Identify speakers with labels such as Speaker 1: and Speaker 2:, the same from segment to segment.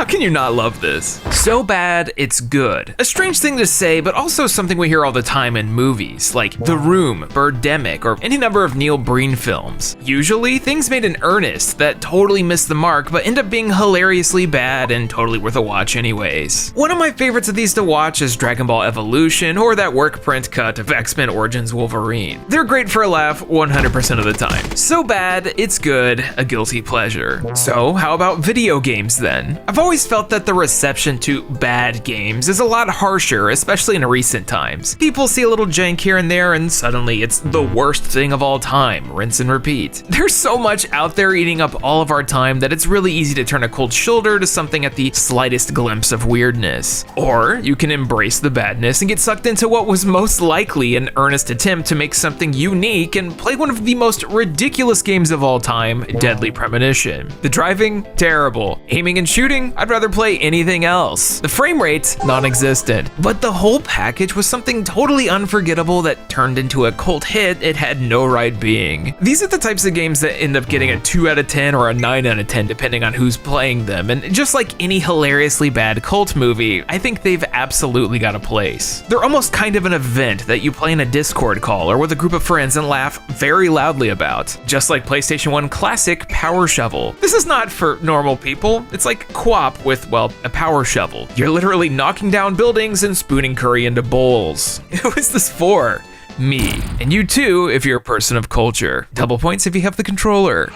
Speaker 1: How can you not love this? So bad, it's good. A strange thing to say, but also something we hear all the time in movies, like The Room, Birdemic, or any number of Neil Breen films. Usually, things made in earnest that totally miss the mark, but end up being hilariously bad and totally worth a watch anyways. One of my favorites of these to watch is Dragon Ball Evolution, or that work print cut of X-Men Origins Wolverine. They're great for a laugh 100% of the time. So bad, it's good, a guilty pleasure. So, how about video games then? I've always felt that the reception to bad games is a lot harsher, especially in recent times. People see a little jank here and there and suddenly it's the worst thing of all time, rinse and repeat. There's so much out there eating up all of our time that it's really easy to turn a cold shoulder to something at the slightest glimpse of weirdness. Or you can embrace the badness and get sucked into what was most likely an earnest attempt to make something unique and play one of the most ridiculous games of all time, Deadly Premonition. The driving, terrible. Aiming and shooting, I'd rather play anything else. The frame rate, non-existent. But the whole package was something totally unforgettable that turned into a cult hit it had no right being. These are the types of games that end up getting a 2 out of 10 or a 9 out of 10 depending on who's playing them, and just like any hilariously bad cult movie, I think they've absolutely got a place. They're almost kind of an event that you play in a Discord call or with a group of friends and laugh very loudly about. Just like PlayStation 1 classic Power Shovel. This is not for normal people, it's like co-op with, well, a power shovel. You're literally knocking down buildings and spooning curry into bowls. Who is this for? Me. And you too, if you're a person of culture. Double points if you have the controller.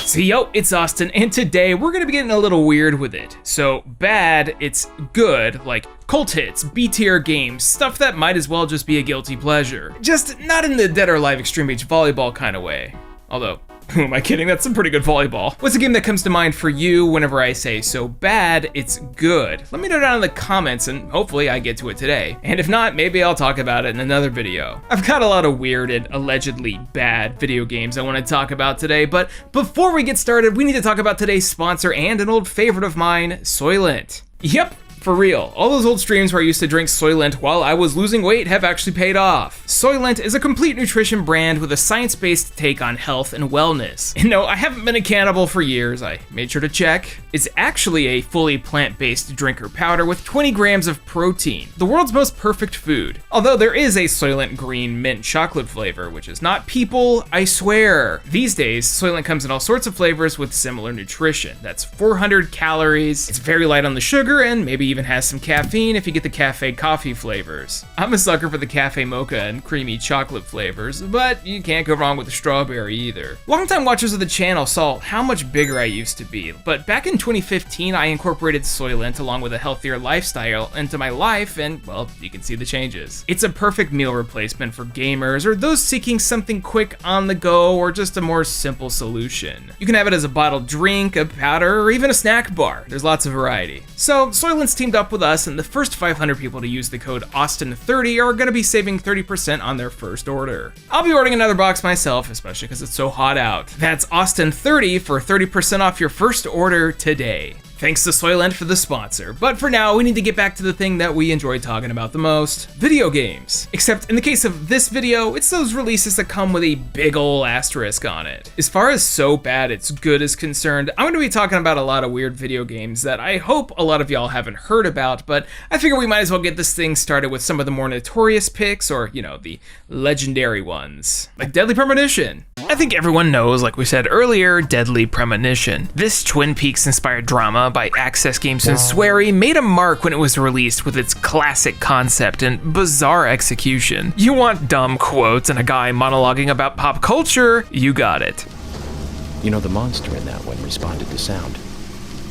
Speaker 1: So yo, it's Austin, and today we're gonna be getting a little weird with it. So bad, it's good, like cult hits, B-tier games, stuff that might as well just be a guilty pleasure. Just not in the Dead or Alive Extreme Beach volleyball kind of way. Although, who am I kidding? That's some pretty good volleyball. What's a game that comes to mind for you whenever I say so bad, it's good? Let me know down in the comments and hopefully I get to it today. And if not, maybe I'll talk about it in another video. I've got a lot of weird and allegedly bad video games I want to talk about today, but before we get started, we need to talk about today's sponsor and an old favorite of mine, Soylent. Yep. For real, all those old streams where I used to drink Soylent while I was losing weight have actually paid off. Soylent is a complete nutrition brand with a science-based take on health and wellness. And no, I haven't been a cannibal for years, I made sure to check. It's actually a fully plant-based drinker powder with 20 grams of protein, the world's most perfect food. Although there is a Soylent green mint chocolate flavor, which is not people, I swear. These days, Soylent comes in all sorts of flavors with similar nutrition. That's 400 calories, it's very light on the sugar, and maybe even has some caffeine if you get the cafe coffee flavors. I'm a sucker for the cafe mocha and creamy chocolate flavors, but you can't go wrong with the strawberry either. Longtime watchers of the channel saw how much bigger I used to be, but back in 2015 I incorporated Soylent along with a healthier lifestyle into my life, and well, you can see the changes. It's a perfect meal replacement for gamers or those seeking something quick on the go or just a more simple solution. You can have it as a bottled drink, a powder, or even a snack bar. There's lots of variety. So Soylent's teamed up with us, and the first 500 people to use the code Austin30 are going to be saving 30% on their first order. I'll be ordering another box myself, especially because it's so hot out. That's Austin30 for 30% off your first order today. Thanks to Soylent for the sponsor, but for now, we need to get back to the thing that we enjoy talking about the most, video games. Except in the case of this video, it's those releases that come with a big ol' asterisk on it. As far as so bad it's good is concerned, I'm gonna be talking about a lot of weird video games that I hope a lot of y'all haven't heard about, but I figure we might as well get this thing started with some of the more notorious picks, or, you know, the legendary ones, like Deadly Premonition. I think everyone knows, like we said earlier, Deadly Premonition. This Twin Peaks-inspired drama by Access Games and Swery made a mark when it was released with its classic concept and bizarre execution. You want dumb quotes and a guy monologuing about pop culture? You got it.
Speaker 2: You know, the monster in that one responded to sound.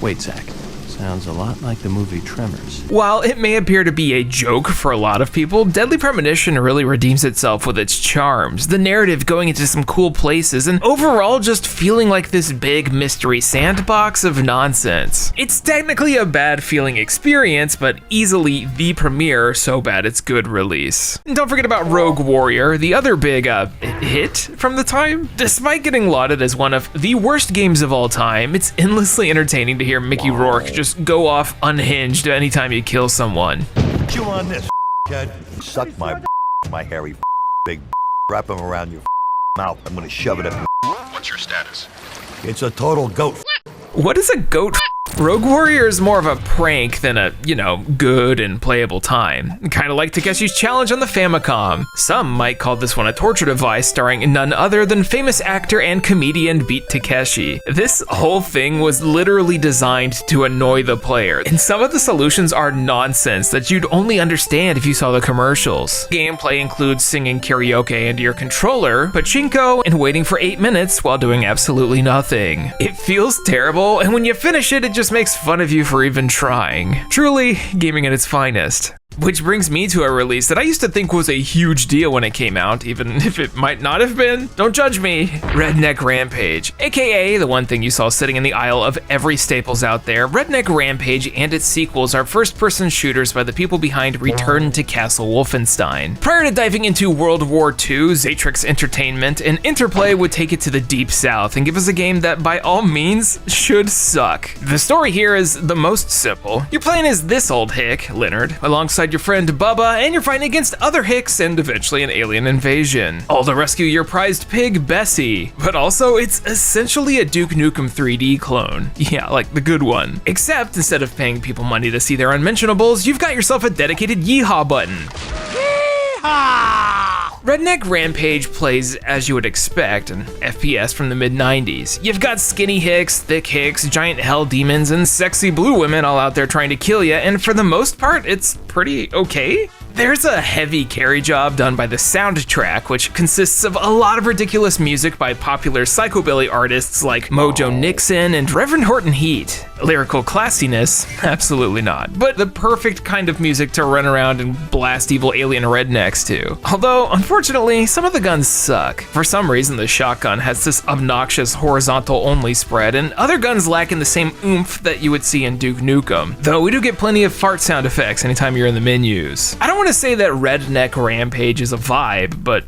Speaker 2: Wait, Zach. Sounds a lot like the movie Tremors.
Speaker 1: While it may appear to be a joke for a lot of people, Deadly Premonition really redeems itself with its charms, the narrative going into some cool places, and overall just feeling like this big mystery sandbox of nonsense. It's technically a bad feeling experience, but easily the premier so bad it's good release. And don't forget about Rogue Warrior, the other big hit from the time. Despite getting lauded as one of the worst games of all time, it's endlessly entertaining to hear Mickey Rourke just go off unhinged anytime you kill someone.
Speaker 3: Chew on this, kid. Suck my hairy big. Wrap him around your mouth. I'm gonna shove it up.
Speaker 4: What's your status?
Speaker 3: It's a total goat.
Speaker 1: What is a goat? Rogue Warrior is more of a prank than a, good and playable time. Kinda like Takeshi's Challenge on the Famicom. Some might call this one a torture device starring none other than famous actor and comedian Beat Takeshi. This whole thing was literally designed to annoy the player, and some of the solutions are nonsense that you'd only understand if you saw the commercials. Gameplay includes singing karaoke into your controller, pachinko, and waiting for 8 minutes while doing absolutely nothing. It feels terrible, and when you finish it, it just makes fun of you for even trying. Truly, gaming at its finest. Which brings me to a release that I used to think was a huge deal when it came out, even if it might not have been. Don't judge me. Redneck Rampage, aka the one thing you saw sitting in the aisle of every Staples out there. Redneck Rampage and its sequels are first-person shooters by the people behind Return to Castle Wolfenstein. Prior to diving into World War II, Xatrix Entertainment and Interplay would take it to the deep south and give us a game that by all means should suck. The story here is the most simple. You're playing as this old hick, Leonard, alongside your friend Bubba, and you're fighting against other hicks and eventually an alien invasion. All to rescue your prized pig, Bessie. But also, it's essentially a Duke Nukem 3D clone. Yeah, like the good one. Except, instead of paying people money to see their unmentionables, you've got yourself a dedicated yeehaw button. Redneck Rampage plays as you would expect, an FPS from the mid-90s. You've got skinny hicks, thick hicks, giant hell demons, and sexy blue women all out there trying to kill you, and for the most part, it's pretty okay. There's a heavy carry job done by the soundtrack, which consists of a lot of ridiculous music by popular psychobilly artists like Mojo Nixon and Reverend Horton Heat. Lyrical classiness? Absolutely not. But the perfect kind of music to run around and blast evil alien rednecks to. Although, unfortunately, some of the guns suck. For some reason, the shotgun has this obnoxious horizontal-only spread, and other guns lack in the same oomph that you would see in Duke Nukem. Though we do get plenty of fart sound effects anytime you're in the menus. I don't want to say that Redneck Rampage is a vibe, but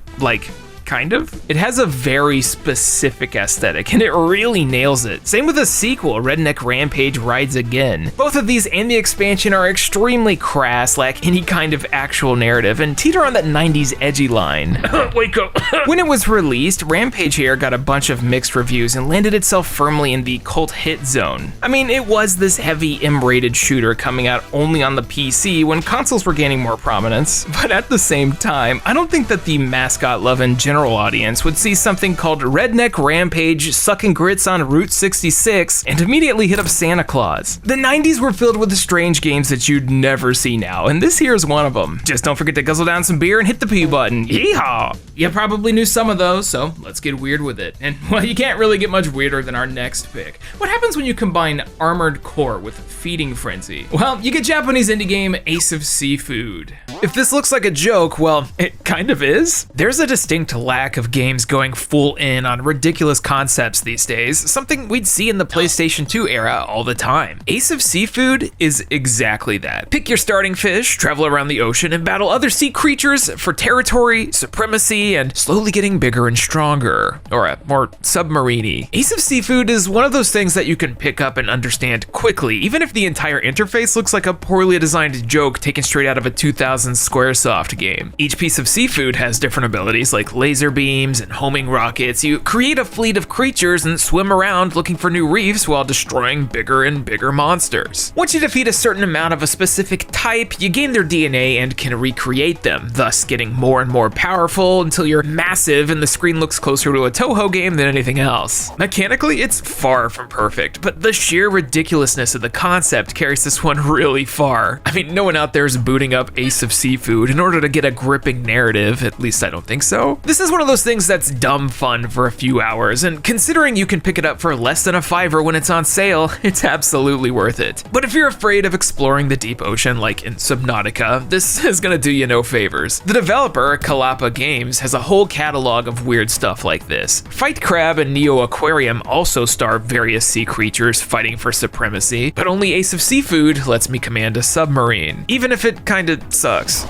Speaker 1: kind of. It has a very specific aesthetic, and it really nails it. Same with the sequel, Redneck Rampage Rides Again. Both of these and the expansion are extremely crass, lack any kind of actual narrative, and teeter on that 90s edgy line. Wake up. When it was released, Rampage here got a bunch of mixed reviews and landed itself firmly in the cult hit zone. I mean, it was this heavy M-rated shooter coming out only on the PC when consoles were gaining more prominence, but at the same time, I don't think that the mascot-loving general audience would see something called Redneck Rampage sucking grits on Route 66 and immediately hit up Santa Claus. The 90s were filled with strange games that you'd never see now, and this here is one of them. Just don't forget to guzzle down some beer and hit the P button. Yeehaw! You probably knew some of those, so let's get weird with it. And well, you can't really get much weirder than our next pick. What happens when you combine Armored Core with Feeding Frenzy? Well, you get Japanese indie game Ace of Seafood. If this looks like a joke, well, it kind of is. There's a distinct lack of games going full in on ridiculous concepts these days, something we'd see in the PlayStation 2 era all the time. Ace of Seafood is exactly that. Pick your starting fish, travel around the ocean, and battle other sea creatures for territory, supremacy, and slowly getting bigger and stronger. Or more submarine-y. Ace of Seafood is one of those things that you can pick up and understand quickly, even if the entire interface looks like a poorly designed joke taken straight out of a 2000s Squaresoft game. Each piece of seafood has different abilities like laser beams and homing rockets. You create a fleet of creatures and swim around looking for new reefs while destroying bigger and bigger monsters. Once you defeat a certain amount of a specific type, you gain their DNA and can recreate them, thus getting more and more powerful until you're massive and the screen looks closer to a Toho game than anything else. Mechanically, it's far from perfect, but the sheer ridiculousness of the concept carries this one really far. I mean, no one out there is booting up Ace of Seafood in order to get a gripping narrative, at least I don't think so. This is one of those things that's dumb fun for a few hours, and considering you can pick it up for less than $5 when it's on sale, it's absolutely worth it. But if you're afraid of exploring the deep ocean like in Subnautica, this is gonna do you no favors. The developer, Kalapa Games, has a whole catalog of weird stuff like this. Fight Crab and Neo Aquarium also star various sea creatures fighting for supremacy, but only Ace of Seafood lets me command a submarine, even if it kinda sucks.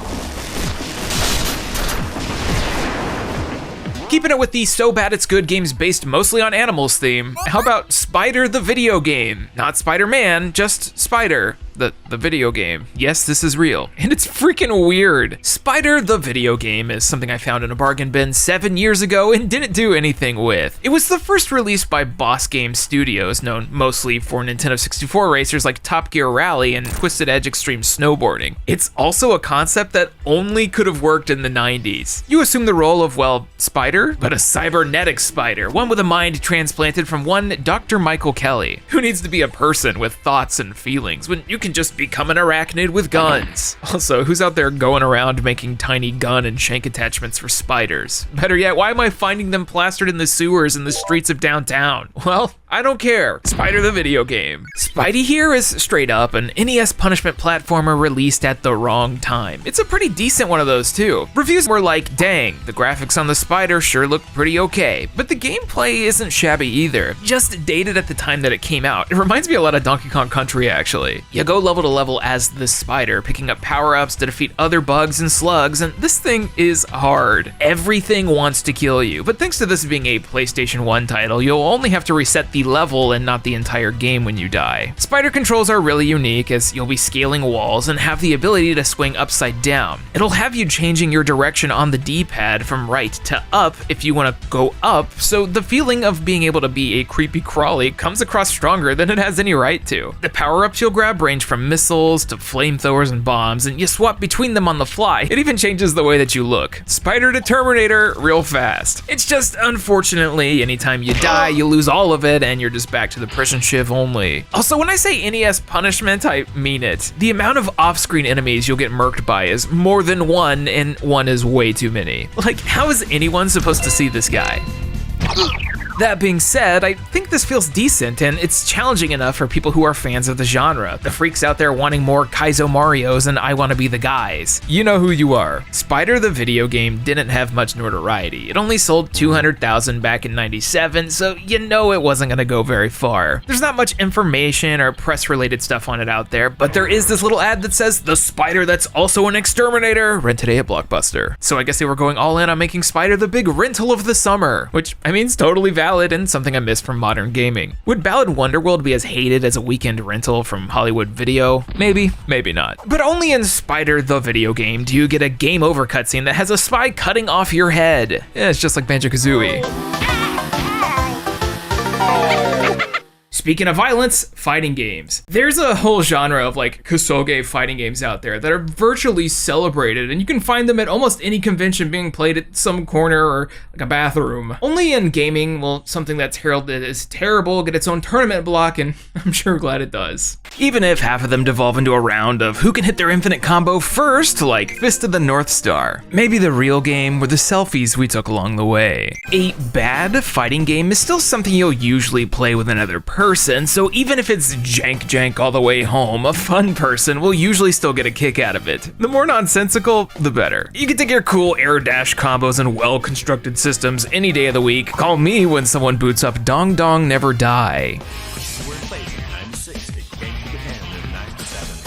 Speaker 1: Keeping it with the so bad it's good games based mostly on animals theme, how about Spider the video game? Not Spider-Man, just Spider. the video game. Yes, this is real. And it's freaking weird. Spider the video game is something I found in a bargain bin 7 years ago and didn't do anything with. It was the first released by Boss Game Studios, known mostly for Nintendo 64 racers like Top Gear Rally and Twisted Edge Extreme Snowboarding. It's also a concept that only could have worked in the 90s. You assume the role of, well, Spider, but a cybernetic spider, one with a mind transplanted from one Dr. Michael Kelly. Who needs to be a person with thoughts and feelings when you can just become an arachnid with guns? Also, who's out there going around making tiny gun and shank attachments for spiders? Better yet, why am I finding them plastered in the sewers in the streets of downtown? Well, I don't care. Spider the video game. Spidey here is straight up an NES punishment platformer released at the wrong time. It's a pretty decent one of those too. Reviews were like, dang, the graphics on the spider sure look pretty okay, but the gameplay isn't shabby either. Just dated at the time that it came out. It reminds me a lot of Donkey Kong Country actually. You go level to level as the spider, picking up power-ups to defeat other bugs and slugs, and this thing is hard. Everything wants to kill you, but thanks to this being a PlayStation 1 title, you'll only have to reset the level and not the entire game when you die. Spider controls are really unique as you'll be scaling walls and have the ability to swing upside down. It'll have you changing your direction on the D-pad from right to up if you want to go up, so the feeling of being able to be a creepy crawly comes across stronger than it has any right to. The power-ups you'll grab range from missiles to flamethrowers and bombs, and you swap between them on the fly. It even changes the way that you look. Spider to Terminator real fast. It's just, unfortunately, anytime you die, you lose all of it, and you're just back to the prison shiv only. Also, when I say NES punishment, I mean it. The amount of off-screen enemies you'll get murked by is more than one, and one is way too many. Like, how is anyone supposed to see this guy? That being said, I think this feels decent, and it's challenging enough for people who are fans of the genre. The freaks out there wanting more Kaizo Marios and I wanna be the guys. You know who you are. Spider the video game didn't have much notoriety. It only sold 200,000 back in 97, so you know it wasn't gonna go very far. There's not much information or press-related stuff on it out there, but there is this little ad that says, the spider that's also an exterminator, rent today at Blockbuster. So I guess they were going all in on making Spider the big rental of the summer, which I mean is totally valid and something I miss from modern gaming. Would Ballad Wonderworld be as hated as a weekend rental from Hollywood Video? Maybe, maybe not. But only in Spider the video game do you get a game over cutscene that has a spy cutting off your head. Yeah, it's just like Banjo-Kazooie. Speaking of violence, fighting games. There's a whole genre of like Kusoge fighting games out there that are virtually celebrated, and you can find them at almost any convention being played at some corner or like a bathroom. Only in gaming will something that's heralded as terrible get its own tournament block, and I'm sure glad it does. Even if half of them devolve into a round of who can hit their infinite combo first, like Fist of the North Star. Maybe the real game were the selfies we took along the way. A bad fighting game is still something you'll usually play with another person, so even if it's jank all the way home, a fun person will usually still get a kick out of it. The more nonsensical, the better. You can take your cool air dash combos and well-constructed systems any day of the week. Call me when someone boots up Dong Dong Never Die.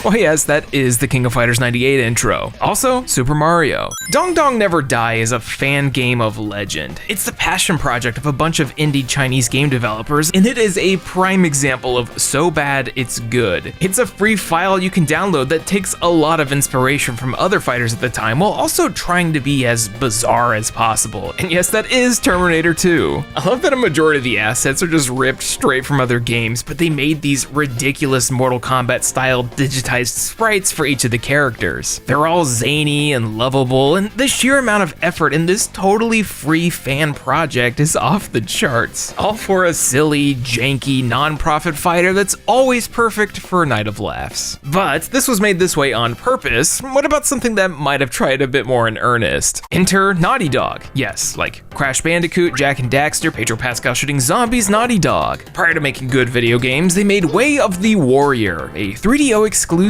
Speaker 1: Oh yes, that is the King of Fighters 98 intro. Also, Super Mario. Dong Dong Never Die is a fan game of legend. It's the passion project of a bunch of indie Chinese game developers, and it is a prime example of so bad it's good. It's a free file you can download that takes a lot of inspiration from other fighters at the time, while also trying to be as bizarre as possible. And yes, that is Terminator 2. I love that a majority of the assets are just ripped straight from other games, but they made these ridiculous Mortal Kombat style digitized sprites for each of the characters. They're all zany and lovable, and the sheer amount of effort in this totally free fan project is off the charts. All for a silly, janky, non-profit fighter that's always perfect for a night of laughs. But this was made this way on purpose. What about something that might have tried a bit more in earnest? Enter Naughty Dog. Yes, like Crash Bandicoot, Jak and Daxter, Pedro Pascal shooting zombies, Naughty Dog. Prior to making good video games, they made Way of the Warrior, a 3DO exclusive,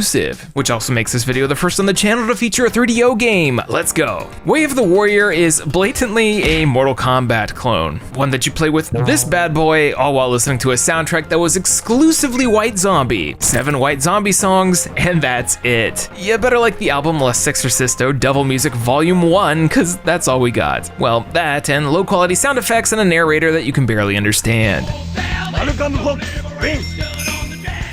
Speaker 1: which also makes this video the first on the channel to feature a 3DO game. Let's go. Way of the Warrior is blatantly a Mortal Kombat clone, one that you play with this bad boy, all while listening to a soundtrack that was exclusively White Zombie. 7 White Zombie songs, and that's it. You better like the album La Sexorcisto Devil Music Volume 1, cause that's all we got. Well, that and low quality sound effects and a narrator that you can barely understand.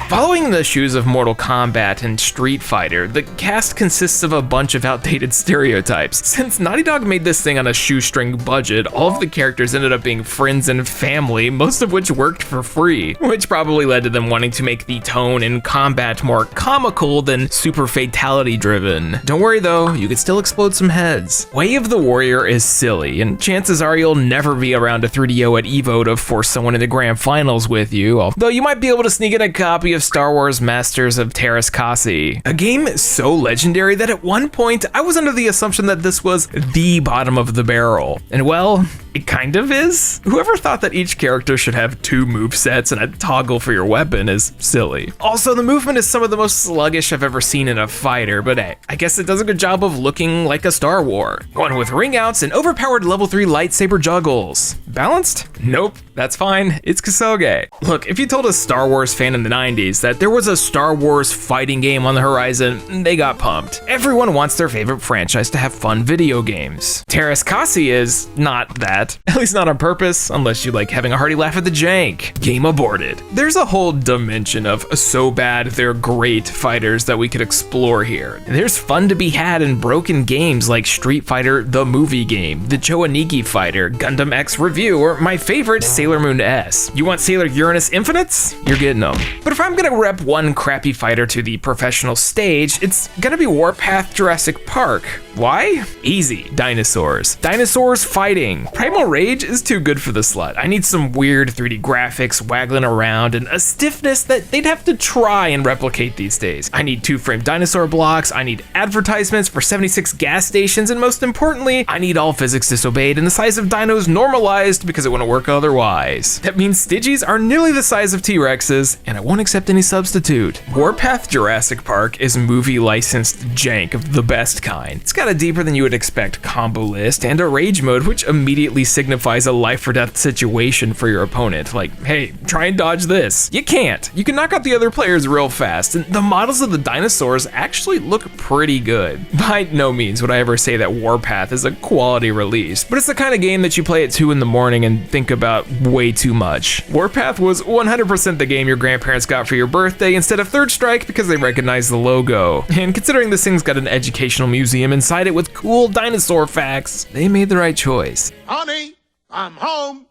Speaker 1: Following in the shoes of Mortal Kombat and Street Fighter, the cast consists of a bunch of outdated stereotypes. Since Naughty Dog made this thing on a shoestring budget, all of the characters ended up being friends and family, most of which worked for free, which probably led to them wanting to make the tone in combat more comical than super fatality driven. Don't worry though, you could still explode some heads. Way of the Warrior is silly, and chances are you'll never be around a 3DO at EVO to force someone into grand finals with you, although you might be able to sneak in a copy of Star Wars Masters of Terras Kasi, a game so legendary that at one point I was under the assumption that this was the bottom of the barrel. And well, it kind of is. Whoever thought that each character should have 2 movesets and a toggle for your weapon is silly. Also, the movement is some of the most sluggish I've ever seen in a fighter, but hey, I guess it does a good job of looking like a Star War. One with ring outs and overpowered level 3 lightsaber juggles. Balanced? Nope, that's fine, it's Kusoge. Look, if you told a Star Wars fan in the 90s that there was a Star Wars fighting game on the horizon, they got pumped. Everyone wants their favorite franchise to have fun video games. Terras Kasi is not that. At least not on purpose, unless you like having a hearty laugh at the jank. Game aborted. There's a whole dimension of so bad they're great fighters that we could explore here. There's fun to be had in broken games like Street Fighter the movie game, the Choaniki Fighter, Gundam X Review, or my favorite Sailor Moon S. You want Sailor Uranus Infinites? You're getting them. But if I'm gonna rep one crappy fighter to the professional stage, it's gonna be Warpath Jurassic Park. Why? Easy. Dinosaurs. Dinosaurs fighting. Primal Rage is too good for the slut. I need some weird 3D graphics waggling around and a stiffness that they'd have to try and replicate these days. I need 2-frame dinosaur blocks, I need advertisements for 76 gas stations, and most importantly, I need all physics disobeyed and the size of dinos normalized because it wouldn't work otherwise. That means Stygies are nearly the size of T-Rexes, and I won't accept any substitute. Warpath Jurassic Park is movie licensed jank of the best kind. It's got a deeper than you would expect combo list and a rage mode which immediately signifies a life or death situation for your opponent. Like, hey, try and dodge this. You can't. You can knock out the other players real fast, and the models of the dinosaurs actually look pretty good. By no means would I ever say that Warpath is a quality release, but it's the kind of game that you play at 2 in the morning and think about way too much. Warpath was 100% the game your grandparents got for your birthday instead of Third Strike because they recognized the logo. And considering this thing's got an educational museum inside it with cool dinosaur facts, they made the right choice.
Speaker 3: Honey, I'm home.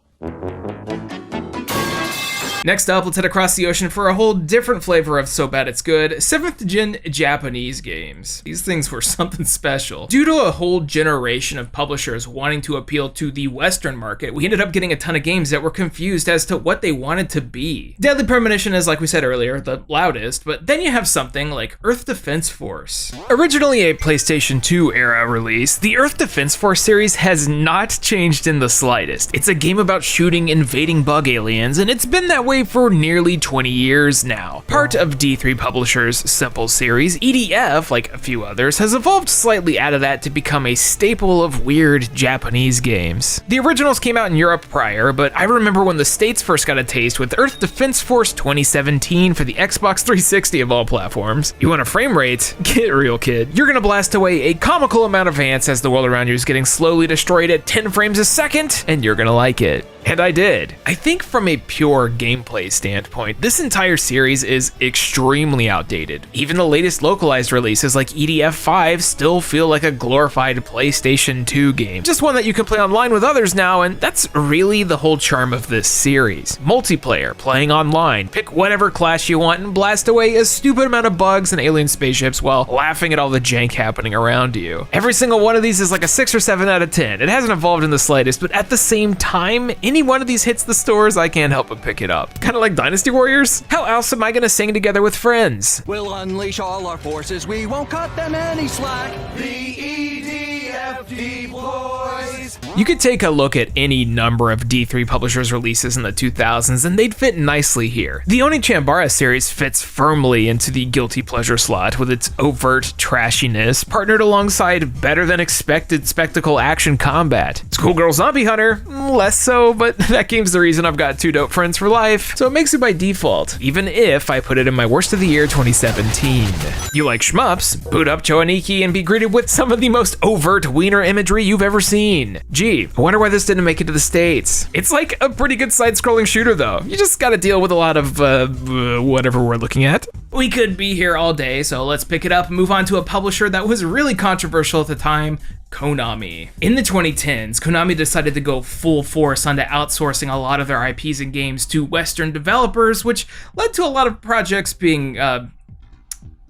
Speaker 1: Next up, let's head across the ocean for a whole different flavor of so bad it's good, 7th gen Japanese games. These things were something special. Due to a whole generation of publishers wanting to appeal to the Western market, we ended up getting a ton of games that were confused as to what they wanted to be. Deadly Premonition is, like we said earlier, the loudest, but then you have something like Earth Defense Force. Originally a PlayStation 2 era release, the Earth Defense Force series has not changed in the slightest. It's a game about shooting invading bug aliens, and it's been that way for nearly 20 years now. Part of D3 Publishers' Simple series, EDF, like a few others, has evolved slightly out of that to become a staple of weird Japanese games. The originals came out in Europe prior, but I remember when the States first got a taste with Earth Defense Force 2017 for the Xbox 360 of all platforms. You want a frame rate? Get real, kid. You're gonna blast away a comical amount of ants as the world around you is getting slowly destroyed at 10 frames a second, and you're gonna like it. And I did. I think from a pure gameplay standpoint, this entire series is extremely outdated. Even the latest localized releases like EDF 5 still feel like a glorified PlayStation 2 game. Just one that you can play online with others now, and that's really the whole charm of this series. Multiplayer, playing online, pick whatever class you want and blast away a stupid amount of bugs and alien spaceships while laughing at all the jank happening around you. Every single one of these is like a 6 or 7 out of 10. It hasn't evolved in the slightest, but at the same time, any one of these hits the stores, I can't help but pick it up. Kind of like Dynasty Warriors? How else am I gonna sing together with friends?
Speaker 4: We'll unleash all our forces, we won't cut them any slack. The EDF deploys.
Speaker 1: You could take a look at any number of D3 Publishers releases in the 2000s and they'd fit nicely here. The Oni Chambara series fits firmly into the guilty pleasure slot with its overt trashiness, partnered alongside better than expected spectacle action combat. Schoolgirl Zombie Hunter, less so, but that game's the reason I've got 2 dope friends for life, so it makes it by default, even if I put it in my worst of the year 2017. You like shmups? Boot up Choaniki and be greeted with some of the most overt wiener imagery you've ever seen. Gee, cheap. I wonder why this didn't make it to the States. It's like a pretty good side-scrolling shooter though. You just gotta deal with a lot of whatever we're looking at. We could be here all day, so let's pick it up and move on to a publisher that was really controversial at the time, Konami. In the 2010s, Konami decided to go full force onto outsourcing a lot of their IPs and games to Western developers, which led to a lot of projects being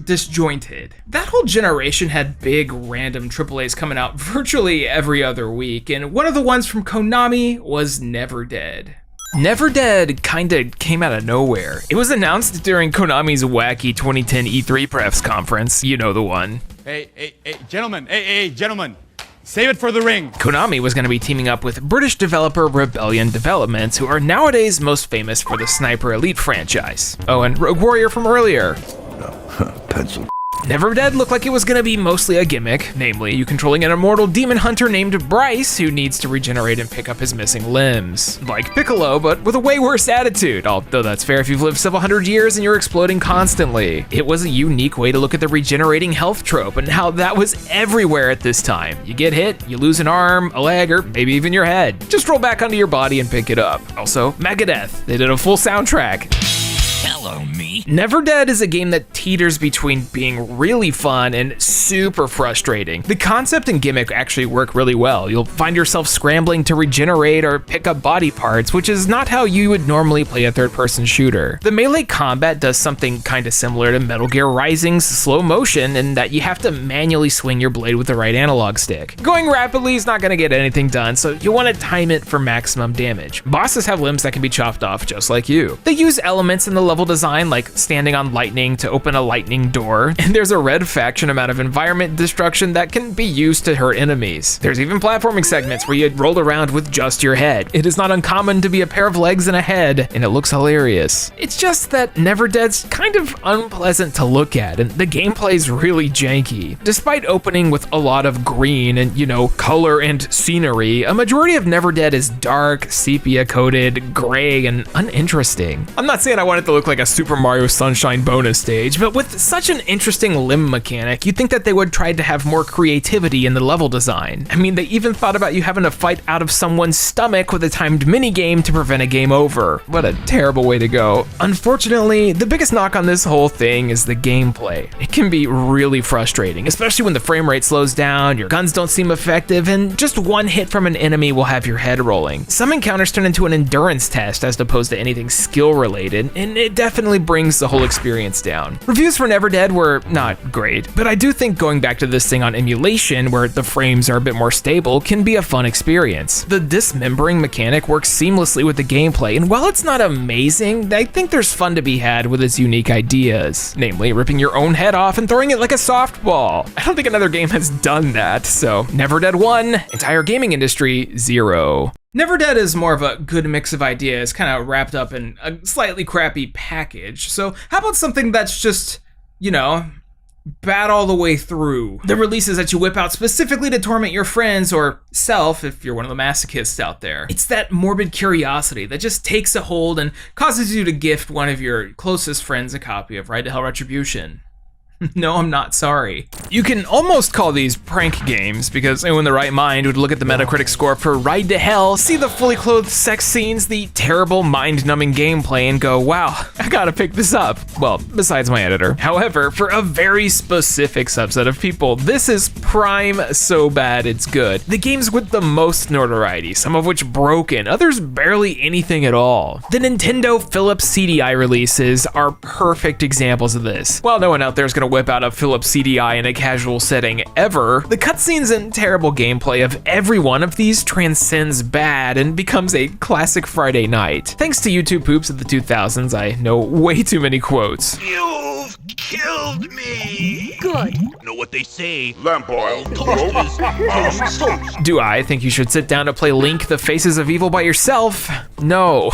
Speaker 1: disjointed. That whole generation had big random AAAs coming out virtually every other week, and one of the ones from Konami was Never Dead. Never Dead kinda came out of nowhere. It was announced during Konami's wacky 2010 E3 press conference, you know the one.
Speaker 5: Hey, gentlemen, save it for the ring.
Speaker 1: Konami was gonna be teaming up with British developer Rebellion Developments, who are nowadays most famous for the Sniper Elite franchise. Oh, and Rogue Warrior from earlier.
Speaker 3: Pencil.
Speaker 1: Never Dead looked like it was gonna be mostly a gimmick, namely you controlling an immortal demon hunter named Bryce who needs to regenerate and pick up his missing limbs. Like Piccolo, but with a way worse attitude, although that's fair if you've lived several hundred years and you're exploding constantly. It was a unique way to look at the regenerating health trope and how that was everywhere at this time. You get hit, you lose an arm, a leg, or maybe even your head. Just roll back onto your body and pick it up. Also, Megadeth, they did a full soundtrack.
Speaker 6: Hello, me.
Speaker 1: Never Dead is a game that teeters between being really fun and super frustrating. The concept and gimmick actually work really well. You'll find yourself scrambling to regenerate or pick up body parts, which is not how you would normally play a third-person shooter. The melee combat does something kinda similar to Metal Gear Rising's slow motion in that you have to manually swing your blade with the right analog stick. Going rapidly is not gonna get anything done, so you wanna time it for maximum damage. Bosses have limbs that can be chopped off just like you. They use elements in the level design like standing on lightning to open a lightning door, and there's a red faction amount of environment destruction that can be used to hurt enemies. There's even platforming segments where you roll around with just your head. It is not uncommon to be a pair of legs and a head, and it looks hilarious. It's just that Never Dead's kind of unpleasant to look at, and the gameplay's really janky. Despite opening with a lot of green and, you know, color and scenery, a majority of Never Dead is dark, sepia-coated, gray, and uninteresting. I'm not saying I want it to look like a Super Mario Sunshine bonus stage, but with such an interesting limb mechanic, you'd think that they would try to have more creativity in the level design. I mean, they even thought about you having to fight out of someone's stomach with a timed minigame to prevent a game over. What a terrible way to go. Unfortunately, the biggest knock on this whole thing is the gameplay. It can be really frustrating, especially when the frame rate slows down, your guns don't seem effective, and just one hit from an enemy will have your head rolling. Some encounters turn into an endurance test as opposed to anything skill related, and it definitely brings the whole experience down. Reviews for Never Dead were not great, but I do think going back to this thing on emulation where the frames are a bit more stable can be a fun experience. The dismembering mechanic works seamlessly with the gameplay, and while it's not amazing, I think there's fun to be had with its unique ideas, namely ripping your own head off and throwing it like a softball. I don't think another game has done that, so Never Dead 1, entire gaming industry 0. Never Dead is more of a good mix of ideas, kind of wrapped up in a slightly crappy package. So how about something that's just, you know, bad all the way through? The releases that you whip out specifically to torment your friends or self if you're one of the masochists out there. It's that morbid curiosity that just takes a hold and causes you to gift one of your closest friends a copy of Ride to Hell Retribution. No, I'm not sorry. You can almost call these prank games because anyone in the right mind would look at the Metacritic score for Ride to Hell, see the fully clothed sex scenes, the terrible mind-numbing gameplay, and go, wow, I gotta pick this up. Well, besides my editor. However, for a very specific subset of people, this is prime so bad it's good. The games with the most notoriety, some of which broken, others barely anything at all. The Nintendo Philips CDI releases are perfect examples of this. While no one out there is gonna whip out a Philips CDI in a casual setting ever, the cutscenes and terrible gameplay of every one of these transcends bad and becomes a classic Friday night. Thanks to YouTube poops of the 2000s, I know way too many quotes.
Speaker 6: You've killed me.
Speaker 7: Good.
Speaker 6: Know what they say?
Speaker 3: Lamp oil.
Speaker 6: Toast is toast.
Speaker 1: Do I think you should sit down to play Link the Faces of Evil by yourself? No,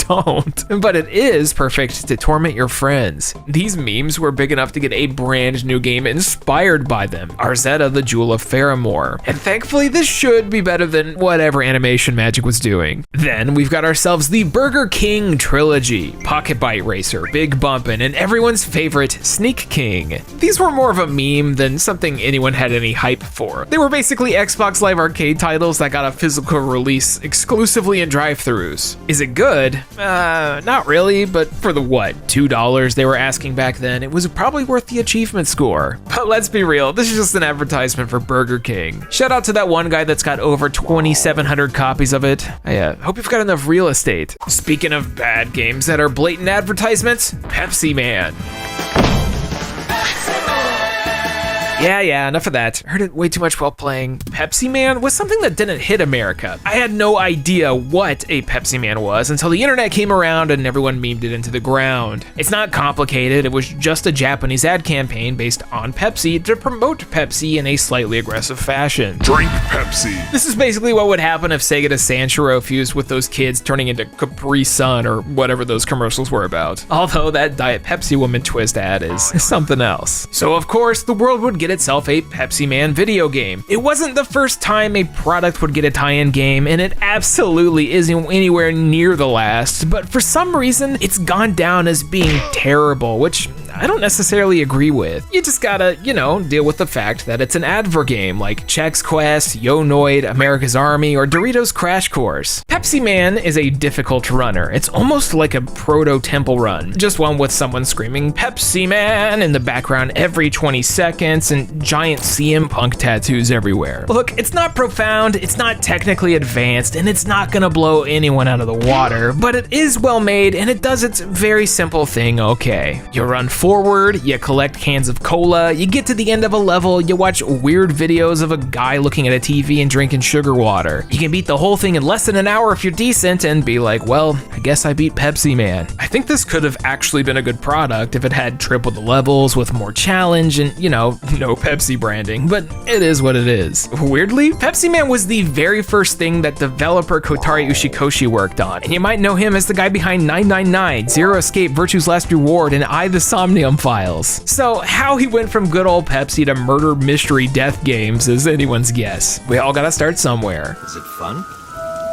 Speaker 1: don't. But it is perfect to torment your friends. These memes were big enough to get a brand new game inspired by them, Arzetta the Jewel of Faramore. And thankfully this should be better than whatever Animation Magic was doing. Then we've got ourselves the Burger King trilogy, Pocket Bite Racer, Big Bumpin', and everyone's favorite favorite, Sneak King. These were more of a meme than something anyone had any hype for. They were basically Xbox Live Arcade titles that got a physical release exclusively in drive-thrus. Is it good? Not really, but for the what, $2 they were asking back then, it was probably worth the achievement score. But let's be real, this is just an advertisement for Burger King. Shout out to that one guy that's got over 2,700 copies of it. I hope you've got enough real estate. Speaking of bad games that are blatant advertisements, Pepsi Man. Yeah, enough of that. Heard it way too much while playing. Pepsi Man was something that didn't hit America. I had no idea what a Pepsi Man was until the internet came around and everyone memed it into the ground. It's not complicated, it was just a Japanese ad campaign based on Pepsi to promote Pepsi in a slightly aggressive fashion.
Speaker 7: Drink Pepsi.
Speaker 1: This is basically what would happen if Sega to Sanshiro fused with those kids turning into Capri Sun or whatever those commercials were about. Although that Diet Pepsi Woman twist ad is something else. So of course, the world would get itself a Pepsi Man video game. It wasn't the first time a product would get a tie-in game, and it absolutely isn't anywhere near the last, but for some reason, it's gone down as being terrible, which I don't necessarily agree with. You just gotta, deal with the fact that it's an advert game like Chex Quest, Yo Noid, America's Army, or Doritos Crash Course. Pepsi Man is a difficult runner. It's almost like a proto-temple run, just one with someone screaming Pepsi Man in the background every 20 seconds and giant CM Punk tattoos everywhere. Look, it's not profound, it's not technically advanced, and it's not gonna blow anyone out of the water, but it is well made and it does its very simple thing okay. You run forward, you collect cans of cola, you get to the end of a level, you watch weird videos of a guy looking at a TV and drinking sugar water. You can beat the whole thing in less than an hour if you're decent and be like, well, I guess I beat Pepsi Man. I think this could have actually been a good product if it had triple the levels with more challenge and, no Pepsi branding, but it is what it is. Weirdly, Pepsi Man was the very first thing that developer Kotari Ushikoshi worked on, and you might know him as the guy behind 999, Zero Escape, Virtue's Last Reward, and I the Somnium Files. So how he went from good old Pepsi to murder mystery death games is anyone's guess. We all gotta start somewhere.
Speaker 8: Is it fun?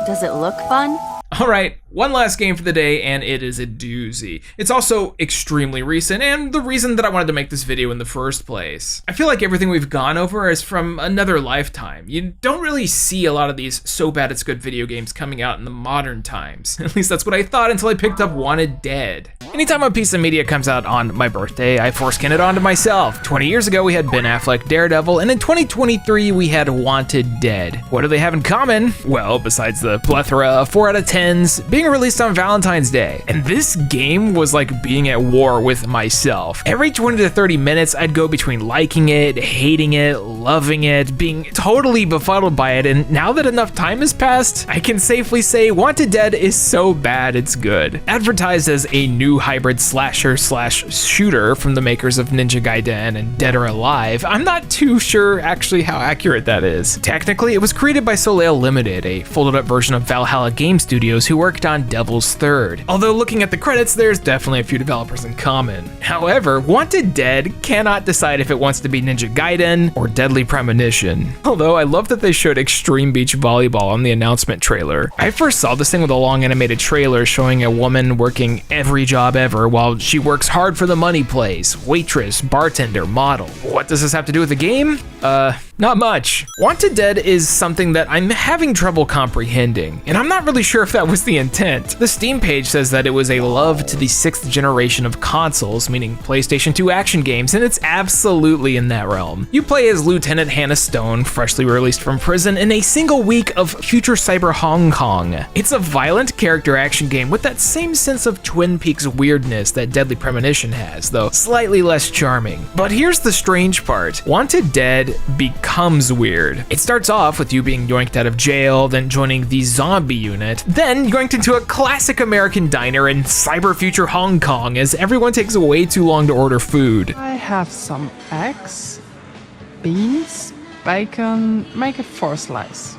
Speaker 9: Does it look fun?
Speaker 1: All right, one last game for the day, and it is a doozy. It's also extremely recent, and the reason that I wanted to make this video in the first place. I feel like everything we've gone over is from another lifetime. You don't really see a lot of these so bad it's good video games coming out in the modern times. At least that's what I thought until I picked up Wanted Dead. Anytime a piece of media comes out on my birthday, I foreskin it onto myself. 20 years ago, we had Ben Affleck Daredevil, and in 2023, we had Wanted Dead. What do they have in common? Well, besides the plethora of 4 out of 10s being released on Valentine's Day. And this game was like being at war with myself. Every 20 to 30 minutes, I'd go between liking it, hating it, loving it, being totally befuddled by it, and now that enough time has passed, I can safely say Wanted Dead is so bad it's good. Advertised as a new hybrid slasher/shooter from the makers of Ninja Gaiden and Dead or Alive, I'm not too sure actually how accurate that is. Technically, it was created by Soleil Limited, a folded up version of Valhalla Game Studios who worked on Devil's Third. Although looking at the credits, there's definitely a few developers in common. However, Wanted Dead cannot decide if it wants to be Ninja Gaiden or Deadly Premonition. Although I love that they showed Extreme Beach Volleyball on the announcement trailer. I first saw this thing with a long animated trailer showing a woman working every job ever while she works hard for the money plays, waitress, bartender, model. What does this have to do with the game? Not much. Wanted Dead is something that I'm having trouble comprehending, and I'm not really sure if that was the intent. The Steam page says that it was a love to the 6th generation of consoles, meaning PlayStation 2 action games, and it's absolutely in that realm. You play as Lieutenant Hannah Stone, freshly released from prison, in a single week of future cyber Hong Kong. It's a violent character action game with that same sense of Twin Peaks weirdness that Deadly Premonition has, though slightly less charming. But here's the strange part. Wanted Dead becomes weird. It starts off with you being yoinked out of jail, then joining the zombie unit, then yoinked into a classic American diner in cyber future Hong Kong as everyone takes way too long to order food.
Speaker 10: I have some eggs, beans, bacon, make it 4 slices.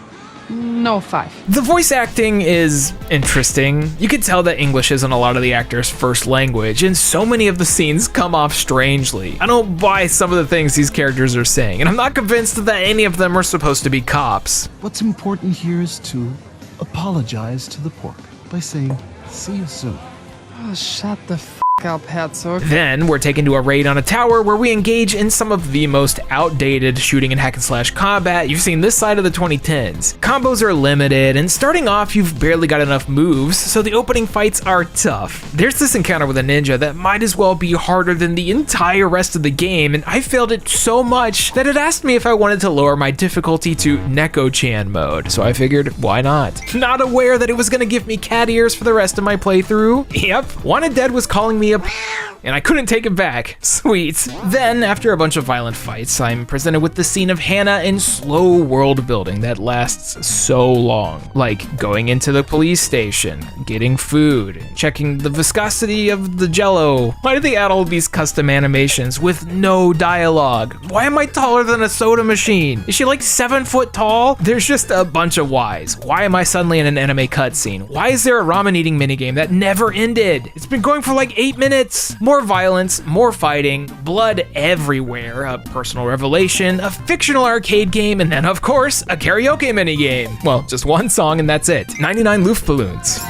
Speaker 10: No 5.
Speaker 1: The voice acting is interesting. You can tell that English isn't a lot of the actors' first language, and so many of the scenes come off strangely. I don't buy some of the things these characters are saying, and I'm not convinced that any of them are supposed to be cops.
Speaker 11: What's important here is to apologize to the pork by saying, see you soon.
Speaker 10: Oh, shut the f scalp Herzog.
Speaker 1: Then we're taken to a raid on a tower where we engage in some of the most outdated shooting and hack and slash combat you've seen this side of the 2010s. Combos are limited, and starting off you've barely got enough moves, so the opening fights are tough. There's this encounter with a ninja that might as well be harder than the entire rest of the game, and I failed it so much that it asked me if I wanted to lower my difficulty to Neko-chan mode, so I figured, why not? Not aware that it was gonna give me cat ears for the rest of my playthrough. Yep, Wanted Dead was calling me a and I couldn't take it back. Sweet. Then, after a bunch of violent fights, I'm presented with the scene of Hannah in slow world building that lasts so long. Like going into the police station, getting food, checking the viscosity of the jello. Why did they add all these custom animations with no dialogue? Why am I taller than a soda machine? Is she like 7 foot tall? There's just a bunch of whys. Why am I suddenly in an anime cutscene? Why is there a ramen eating minigame that never ended? It's been going for like 8 minutes. More violence, more fighting, blood everywhere, a personal revelation, a fictional arcade game, and then of course, a karaoke minigame. Well, just one song and that's it. 99 Luftballons.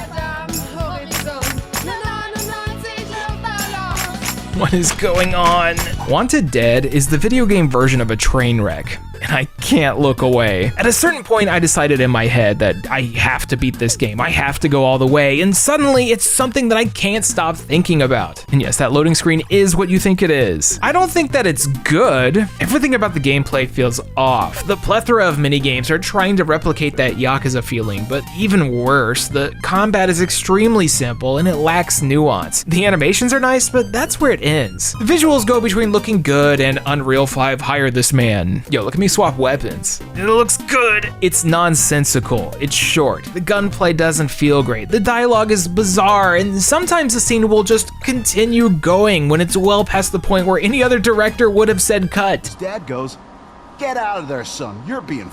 Speaker 1: What is going on? Wanted Dead is the video game version of a train wreck, and I can't look away. At a certain point, I decided in my head that I have to beat this game. I have to go all the way, and suddenly it's something that I can't stop thinking about. And yes, that loading screen is what you think it is. I don't think that it's good. Everything about the gameplay feels off. The plethora of minigames are trying to replicate that Yakuza feeling, but even worse, the combat is extremely simple and it lacks nuance. The animations are nice, but that's where it ends. The visuals go between looking good and Unreal 5 hire this man. Yo, look at me swap weapons. It looks good. It's nonsensical. It's short. The gunplay doesn't feel great. The dialogue is bizarre, and sometimes the scene will just continue going when it's well past the point where any other director would have said cut.
Speaker 3: His dad goes, "Get out of there, son. You're being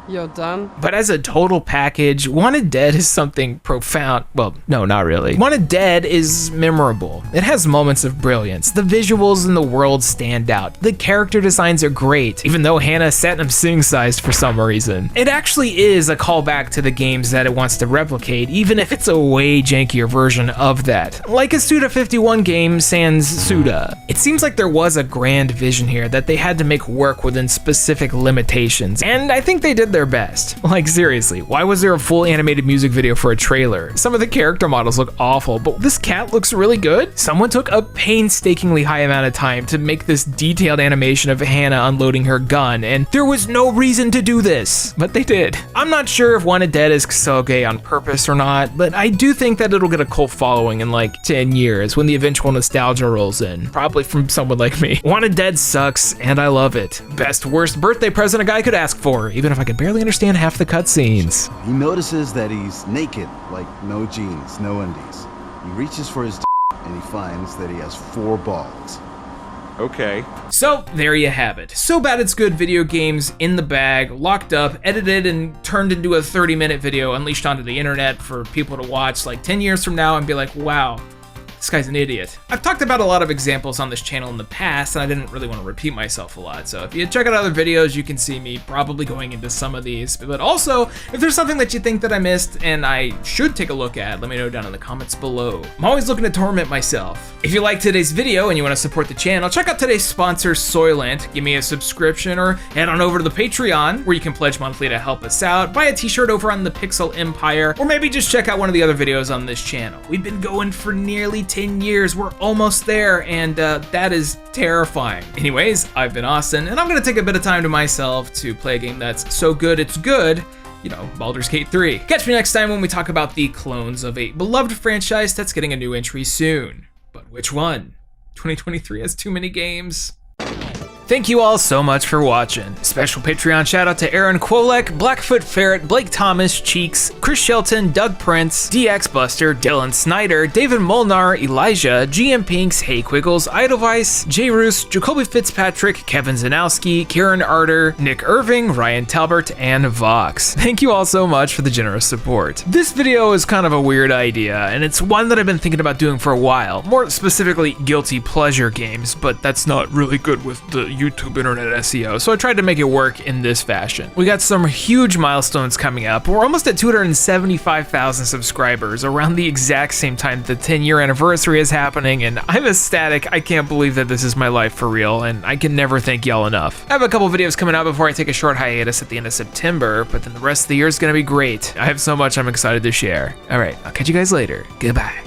Speaker 10: You're done.
Speaker 1: But as a total package, Wanted Dead is something profound. Well, no, not really. Wanted Dead is memorable. It has moments of brilliance. The visuals in the world stand out. The character designs are great, even though Hannah sat them sing-sized for some reason. It actually is a callback to the games that it wants to replicate, even if it's a way jankier version of that. Like a Suda51 game sans Suda. It seems like there was a grand vision here that they had to make work within specific limitations, and I think they did their best. Like seriously, why was there a full animated music video for a trailer? Some of the character models look awful, but this cat looks really good. Someone took a painstakingly high amount of time to make this detailed animation of Hannah unloading her gun, and there was no reason to do this, but they did. I'm not sure if Wanted Dead is Kusoge on purpose or not, but I do think that it'll get a cult following in like 10 years when the eventual nostalgia rolls in, probably from someone like me. Wanted Dead sucks, and I love it. Best worst birthday present a guy could ask for, even if I could barely understand half the cutscenes.
Speaker 3: He notices that he's naked, like no jeans, no undies. He reaches for his and he finds that he has 4 balls.
Speaker 5: Okay.
Speaker 1: So there you have it. So bad it's good video games in the bag, locked up, edited and turned into a 30-minute video unleashed onto the internet for people to watch like 10 years from now and be like, wow, this guy's an idiot. I've talked about a lot of examples on this channel in the past, and I didn't really want to repeat myself a lot, so if you check out other videos, you can see me probably going into some of these. But also, if there's something that you think that I missed and I should take a look at, let me know down in the comments below. I'm always looking to torment myself. If you liked today's video and you want to support the channel, check out today's sponsor, Soylent. Give me a subscription or head on over to the Patreon, where you can pledge monthly to help us out, buy a t-shirt over on the Pixel Empire, or maybe just check out one of the other videos on this channel. We've been going for nearly 10 years. We're almost there, and that is terrifying. Anyways, I've been Austin, and I'm gonna take a bit of time to myself to play a game that's so good it's good, you know, Baldur's Gate 3. Catch me next time when we talk about the clones of a beloved franchise that's getting a new entry soon. But which one? 2023 has too many games. Thank you all so much for watching. Special Patreon shout out to Aaron Kwolek, Blackfoot Ferret, Blake Thomas, Cheeks, Chris Shelton, Doug Prince, DX Buster, Dylan Snyder, David Molnar, Elijah, GM Pinks, Hey Quiggles, Idlevice, Jay Roos, Jacoby Fitzpatrick, Kevin Zanowski, Kieran Arter, Nick Irving, Ryan Talbert, and Vox. Thank you all so much for the generous support. This video is kind of a weird idea, and it's one that I've been thinking about doing for a while, more specifically guilty pleasure games, but that's not really good with the YouTube internet SEO, so I tried to make it work in this fashion. We got some huge milestones coming up. We're almost at 275,000 subscribers around the exact same time the 10-year anniversary is happening, and I'm ecstatic. I can't believe that this is my life for real, and I can never thank y'all enough. I have a couple videos coming out before I take a short hiatus at the end of September, but then the rest of the year is gonna be great. I have so much I'm excited to share. All right, I'll catch you guys later. Goodbye.